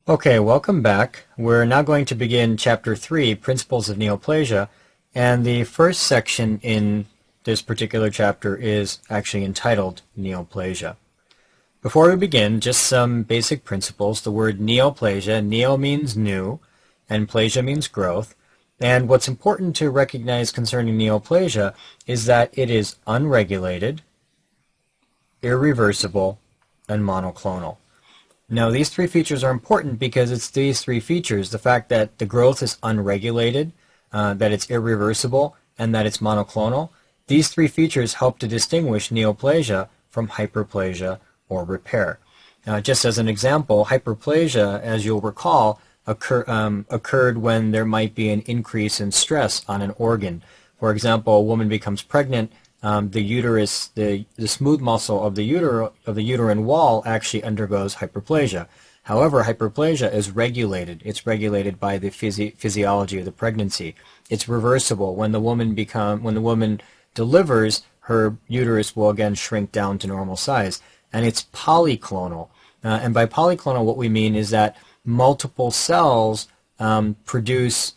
Okay, welcome back. We're now going to begin Chapter 3, Principles of Neoplasia, and the first section in this particular chapter is actually entitled Neoplasia. Before we begin, just some basic principles. The word neoplasia, neo means new, and plasia means growth. And what's important to recognize concerning neoplasia is that it is unregulated, irreversible, and monoclonal. Now, these three features are important because it's these three features, the fact that the growth is unregulated, that it's irreversible, and that it's monoclonal. These three features help to distinguish neoplasia from hyperplasia or repair. Just as an example, hyperplasia, as you'll recall, occurred when there might be an increase in stress on an organ. For example, a woman becomes pregnant. The uterus, the smooth muscle of the uterine wall actually undergoes hyperplasia. However, hyperplasia is regulated. It's regulated by the physiology of the pregnancy. It's reversible. When the woman delivers, her uterus will again shrink down to normal size. And it's polyclonal. And by polyclonal, what we mean is that multiple cells produce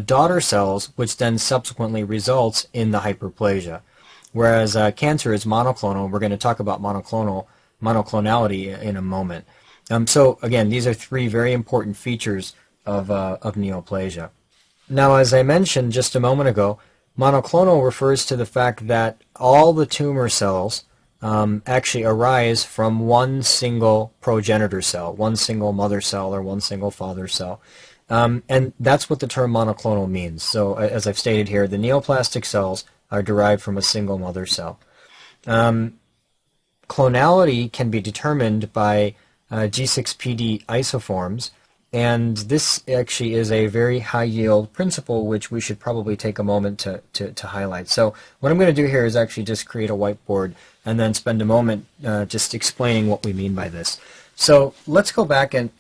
daughter cells, which then subsequently results in the hyperplasia. Whereas cancer is monoclonal. We're going to talk about monoclonality in a moment. So again, these are three very important features of neoplasia. Now, as I mentioned just a moment ago, monoclonal refers to the fact that all the tumor cells actually arise from one single progenitor cell, one single mother cell or one single father cell. And that's what the term monoclonal means. So as I've stated here, the neoplastic cells are derived from a single mother cell. Clonality can be determined by G6PD isoforms, and this actually is a very high-yield principle which we should probably take a moment to highlight. So what I'm going to do here is actually just create a whiteboard and then spend a moment just explaining what we mean by this. So let's go back and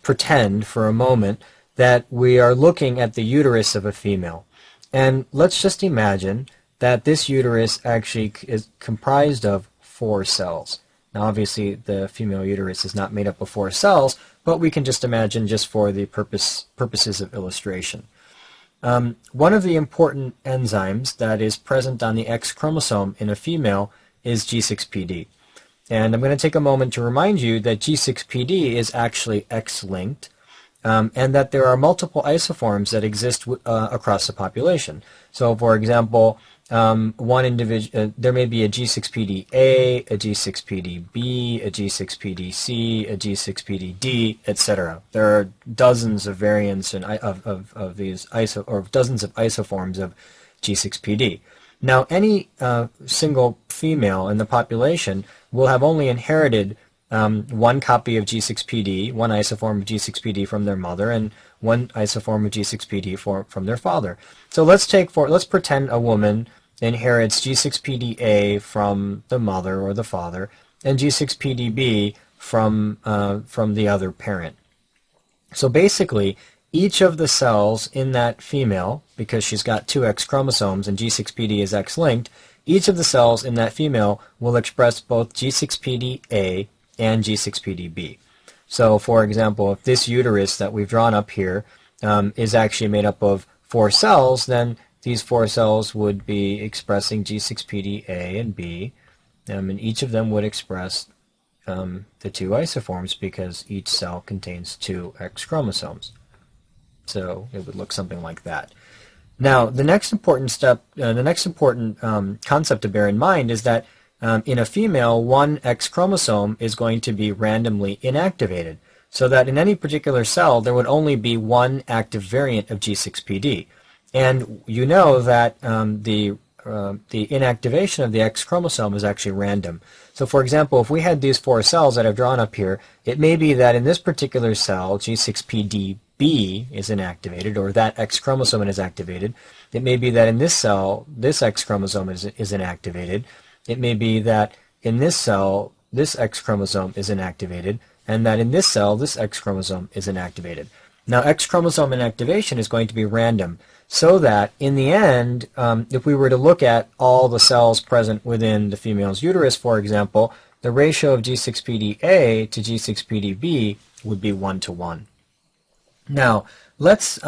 pretend for a moment that we are looking at the uterus of a female. And let's just imagine that this uterus actually is comprised of 4 cells. Now obviously the female uterus is not made up of 4 cells, but we can just imagine just for the purposes of illustration. One of the important enzymes that is present on the X chromosome in a female is G6PD. And I'm going to take a moment to remind you that G6PD is actually X-linked, and that there are multiple isoforms that exist across the population. So, for example, there may be a G6PD-A, a G6PD-B, a G6PD-C, a G6PD-D, etc. There are dozens of variants of these dozens of isoforms of G6PD. Now, any single female in the population will have only inherited one copy of G6PD, one isoform of G6PD from their mother, and one isoform of G6PD from their father. So let's pretend a woman inherits G6PD-A from the mother or the father, and G6PD-B from the other parent. So basically, each of the cells in that female, because she's got 2 X chromosomes and G6PD is X-linked, each of the cells in that female will express both G6PD-A and G6PD-B. So, for example, if this uterus that we've drawn up here is actually made up of 4 cells, then these 4 cells would be expressing G6PD-A and B, and each of them would express the 2 isoforms because each cell contains 2 X chromosomes. So it would look something like that. Now, the next important concept to bear in mind is that in a female, one X chromosome is going to be randomly inactivated, so that in any particular cell there would only be one active variant of G6PD. And you know that the inactivation of the X chromosome is actually random. So for example, if we had these 4 cells that I've drawn up here, it may be that in this particular cell, G6PD-B is inactivated, or that X chromosome is activated. It may be that in this cell, this X chromosome is inactivated. It may be that in this cell, this X chromosome is inactivated, and that in this cell, this X chromosome is inactivated. Now, X chromosome inactivation is going to be random, so that in the end, if we were to look at all the cells present within the female's uterus, for example, the ratio of G6PD-A to G6PD-B would be 1 to 1. Now, let's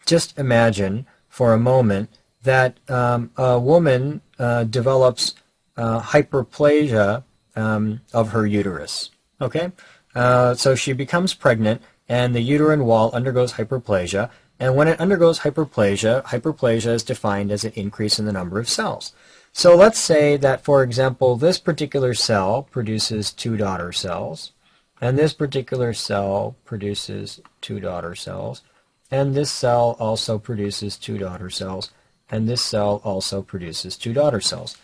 just imagine for a moment that a woman develops hyperplasia of her uterus. Okay? So she becomes pregnant, and the uterine wall undergoes hyperplasia. And when it undergoes hyperplasia, hyperplasia is defined as an increase in the number of cells. So let's say that, for example, this particular cell produces 2 daughter cells, and this particular cell produces 2 daughter cells, and this cell also produces 2 daughter cells, and this cell also produces 2 daughter cells.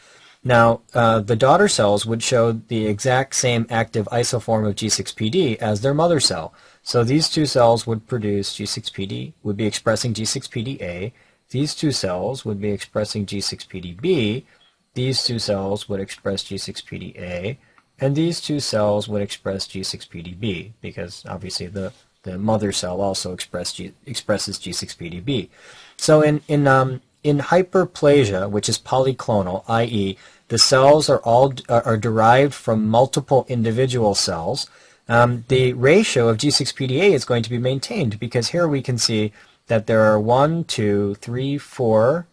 Now, the daughter cells would show the exact same active isoform of G6PD as their mother cell. So these 2 cells would produce G6PD, would be expressing G6PD-A. These 2 cells would be expressing G6PD-B. These 2 cells would express G6PD-A. And these 2 cells would express G6PD-B, because obviously the mother cell also expresses G6PD-B. So in hyperplasia, which is polyclonal, i.e., the cells are derived from multiple individual cells, the ratio of G6PD-A is going to be maintained, because here we can see that there are 1, 2, 3, 4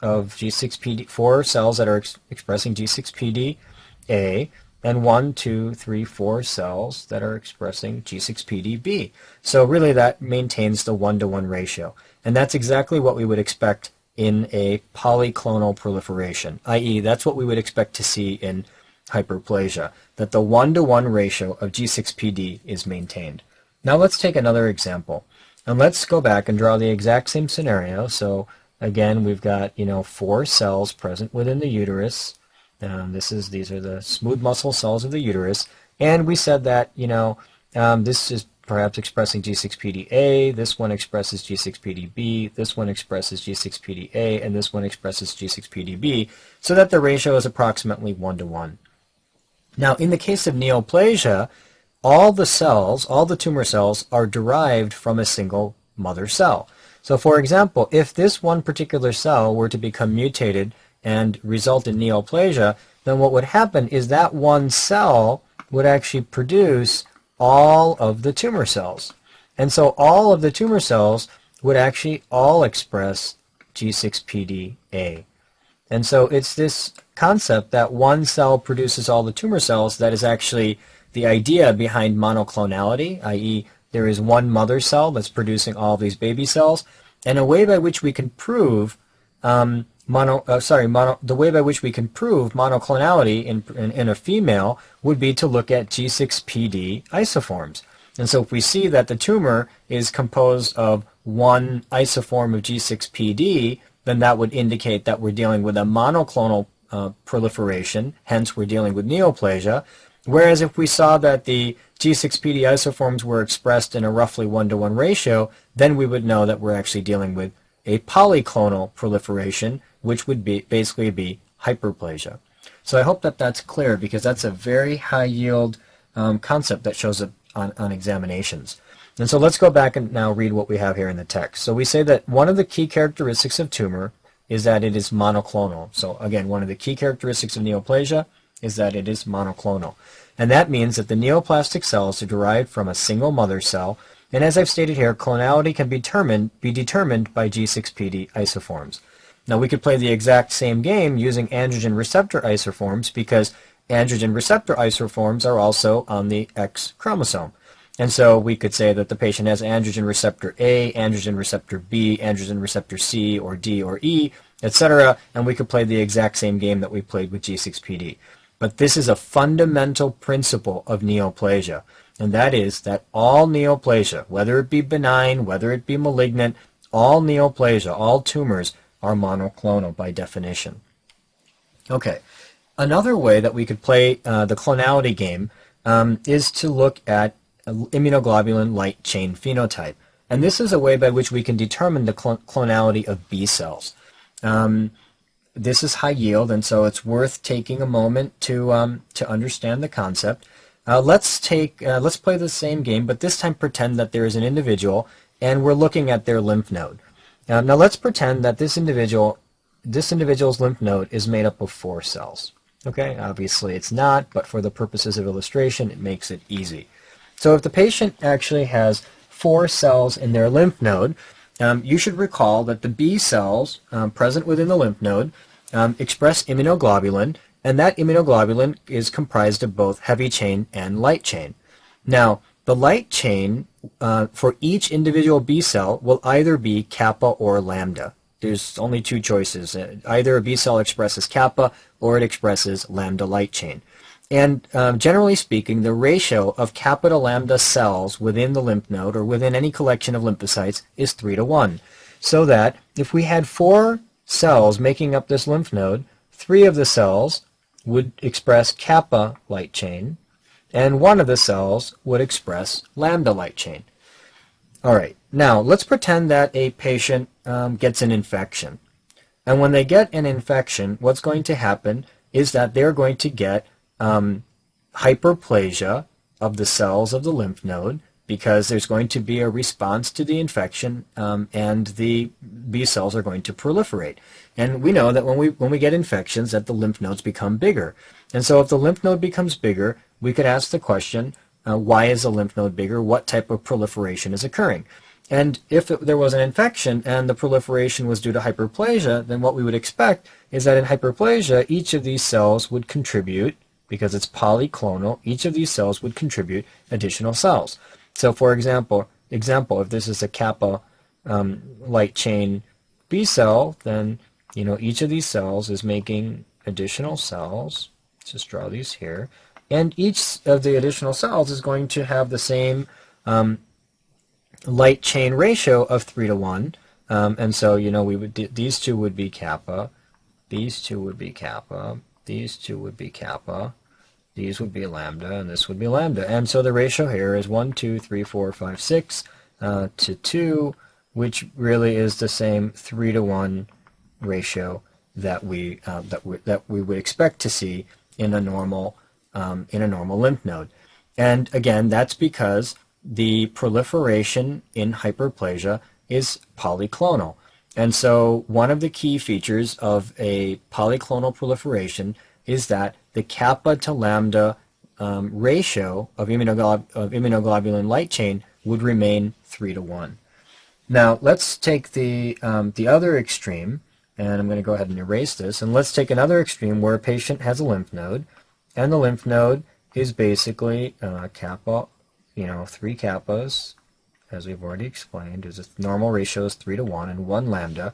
of G6PD, 4 cells that are expressing G6PD-A, and 1, 2, 3, 4 cells that are expressing G6PD-B. So really that maintains the 1-to-1 ratio. And that's exactly what we would expect in a polyclonal proliferation, i.e. that's what we would expect to see in hyperplasia, that the 1-to-1 ratio of G6PD is maintained. Now let's take another example. And let's go back and draw the exact same scenario. So again, we've got 4 cells present within the uterus. These are the smooth muscle cells of the uterus, and we said that this is perhaps expressing G6PD-A, this one expresses G6PD-B, this one expresses G6PD-A, and this one expresses G6PD-B, so that the ratio is approximately 1 to 1. Now, in the case of neoplasia, all the tumor cells are derived from a single mother cell. So, for example, if this one particular cell were to become mutated and result in neoplasia, then what would happen is that one cell would actually produce all of the tumor cells. And so all of the tumor cells would actually all express G6PD-A. And so it's this concept that one cell produces all the tumor cells that is actually the idea behind monoclonality, i.e. there is one mother cell that's producing all these baby cells, and a way by which we can prove the way by which we can prove monoclonality in a female would be to look at G6PD isoforms. And so if we see that the tumor is composed of one isoform of G6PD, then that would indicate that we're dealing with a monoclonal proliferation, hence we're dealing with neoplasia. Whereas if we saw that the G6PD isoforms were expressed in a roughly 1-to-1 ratio, then we would know that we're actually dealing with a polyclonal proliferation, which would basically be hyperplasia. So I hope that that's clear, because that's a very high yield concept that shows up on examinations. And so let's go back and now read what we have here in the text. So we say that one of the key characteristics of tumor is that it is monoclonal. So again, one of the key characteristics of neoplasia is that it is monoclonal. And that means that the neoplastic cells are derived from a single mother cell. And as I've stated here, clonality can be determined by G6PD isoforms. Now we could play the exact same game using androgen receptor isoforms, because androgen receptor isoforms are also on the X chromosome. And so we could say that the patient has androgen receptor A, androgen receptor B, androgen receptor C or D or E, etc. And we could play the exact same game that we played with G6PD. But this is a fundamental principle of neoplasia, and that is that all neoplasia, whether it be benign, whether it be malignant, all neoplasia, all tumors are monoclonal by definition. Okay, another way that we could play the clonality game is to look at immunoglobulin light chain phenotype. And this is a way by which we can determine the clonality of B cells. This is high yield, and so it's worth taking a moment to understand the concept. Let's play the same game, but this time pretend that there is an individual, and we're looking at their lymph node. Now let's pretend that this individual's lymph node is made up of 4 cells. Okay, obviously it's not, but for the purposes of illustration, it makes it easy. So if the patient actually has 4 cells in their lymph node, you should recall that the B cells present within the lymph node express immunoglobulin, and that immunoglobulin is comprised of both heavy chain and light chain. Now, the light chain for each individual B cell will either be kappa or lambda. There's only 2 choices. Either a B cell expresses kappa or it expresses lambda light chain. And generally speaking, the ratio of kappa to lambda cells within the lymph node or within any collection of lymphocytes is 3:1. So that if we had 4 cells making up this lymph node, 3 of the cells would express kappa light chain, and 1 of the cells would express lambda light chain. All right, now let's pretend that a patient gets an infection. And when they get an infection, what's going to happen is that they're going to get hyperplasia of the cells of the lymph node, because there's going to be a response to the infection, and the B cells are going to proliferate. And we know that when we get infections, that the lymph nodes become bigger. And so if the lymph node becomes bigger, we could ask the question, why is the lymph node bigger? What type of proliferation is occurring? And if there was an infection and the proliferation was due to hyperplasia, then what we would expect is that in hyperplasia, each of these cells would contribute, because it's polyclonal, each of these cells would contribute additional cells. So for example, if this is a kappa light chain B cell, then each of these cells is making additional cells. Let's just draw these here. And each of the additional cells is going to have the same light chain ratio of 3:1. And so, these 2 would be kappa, these 2 would be kappa, these 2 would be kappa, these would be lambda, and this would be lambda. And so the ratio here is 1, 2, 3, 4, 5, 6 to 2, which really is the same 3:1 ratio that we would expect to see in a normal lymph node. And again, that's because the proliferation in hyperplasia is polyclonal. And so one of the key features of a polyclonal proliferation is that the kappa to lambda ratio of immunoglobulin light chain would remain 3:1. Now let's take the other extreme, and I'm going to go ahead and erase this, and let's take another extreme where a patient has a lymph node, and the lymph node is basically kappa, 3 kappas, as we've already explained. There's a normal ratio is 3:1 and 1 lambda.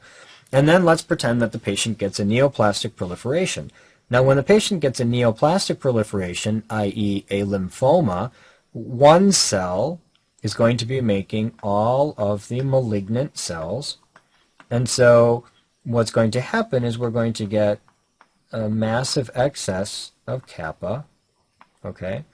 And then let's pretend that the patient gets a neoplastic proliferation. Now when the patient gets a neoplastic proliferation, i.e. a lymphoma, 1 cell is going to be making all of the malignant cells. And so what's going to happen is we're going to get a massive excess of kappa, okay?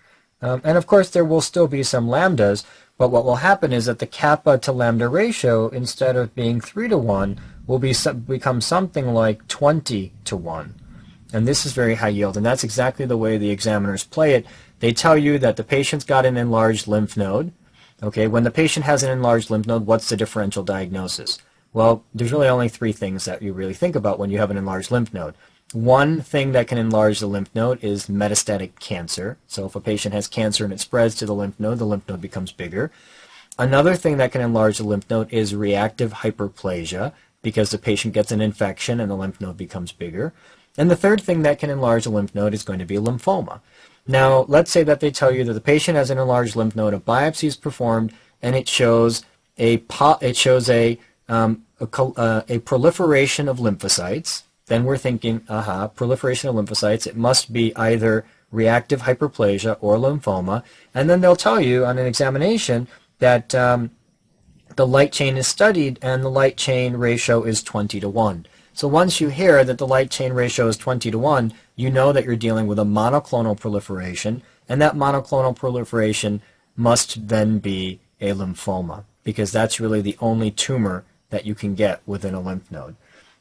And of course there will still be some lambdas, but what will happen is that the kappa to lambda ratio, instead of being 3:1, will become something like 20:1. And this is very high yield, and that's exactly the way the examiners play it. They tell you that the patient's got an enlarged lymph node. Okay, when the patient has an enlarged lymph node, what's the differential diagnosis? Well, there's really only 3 things that you really think about when you have an enlarged lymph node. One thing that can enlarge the lymph node is metastatic cancer. So if a patient has cancer and it spreads to the lymph node becomes bigger. Another thing that can enlarge the lymph node is reactive hyperplasia, because the patient gets an infection and the lymph node becomes bigger. And the third thing that can enlarge the lymph node is going to be lymphoma. Now, let's say that they tell you that the patient has an enlarged lymph node, a biopsy is performed, and it shows a proliferation of lymphocytes. Then we're thinking, proliferation of lymphocytes, it must be either reactive hyperplasia or lymphoma. And then they'll tell you on an examination that the light chain is studied and the light chain ratio is 20:1. So once you hear that the light chain ratio is 20:1, you know that you're dealing with a monoclonal proliferation, and that monoclonal proliferation must then be a lymphoma, because that's really the only tumor that you can get within a lymph node.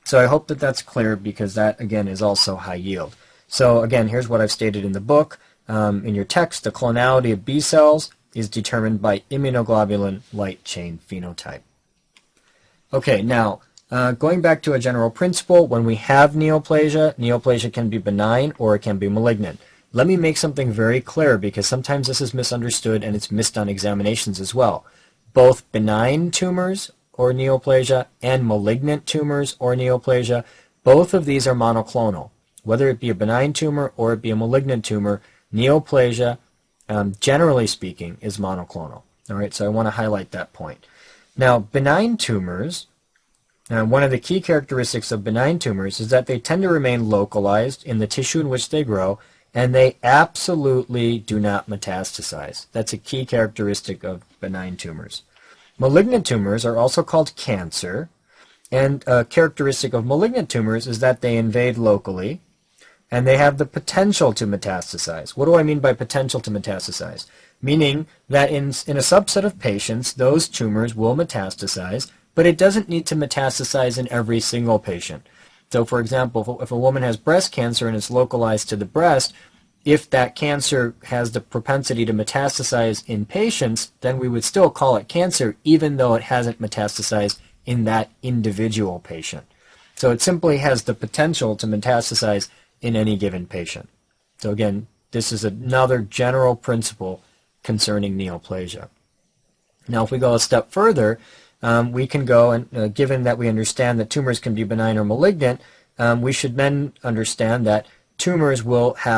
So I hope that that's clear, because that, again, is also high yield. So again, here's what I've stated in the book. In your text, the clonality of B cells is determined by immunoglobulin light chain phenotype. Okay, now Going back to a general principle, when we have neoplasia, neoplasia can be benign or it can be malignant. Let me make something very clear because sometimes this is misunderstood and it's missed on examinations as well. Both benign tumors or neoplasia and malignant tumors or neoplasia, both of these are monoclonal. Whether it be a benign tumor or it be a malignant tumor, neoplasia, generally speaking, is monoclonal. All right, so I want to highlight that point. Now, benign tumors, one of the key characteristics of benign tumors is that they tend to remain localized in the tissue in which they grow, and they absolutely do not metastasize. That's a key characteristic of benign tumors. Malignant tumors are also called cancer, and a characteristic of malignant tumors is that they invade locally, and they have the potential to metastasize. What do I mean by potential to metastasize? Meaning that in a subset of patients, those tumors will metastasize, but it doesn't need to metastasize in every single patient. So for example, if a woman has breast cancer and it's localized to the breast, if that cancer has the propensity to metastasize in patients, then we would still call it cancer even though it hasn't metastasized in that individual patient. So it simply has the potential to metastasize in any given patient. So again, this is another general principle concerning neoplasia. Now if we go a step further, we can go and given that we understand that tumors can be benign or malignant, we should then understand that tumors will have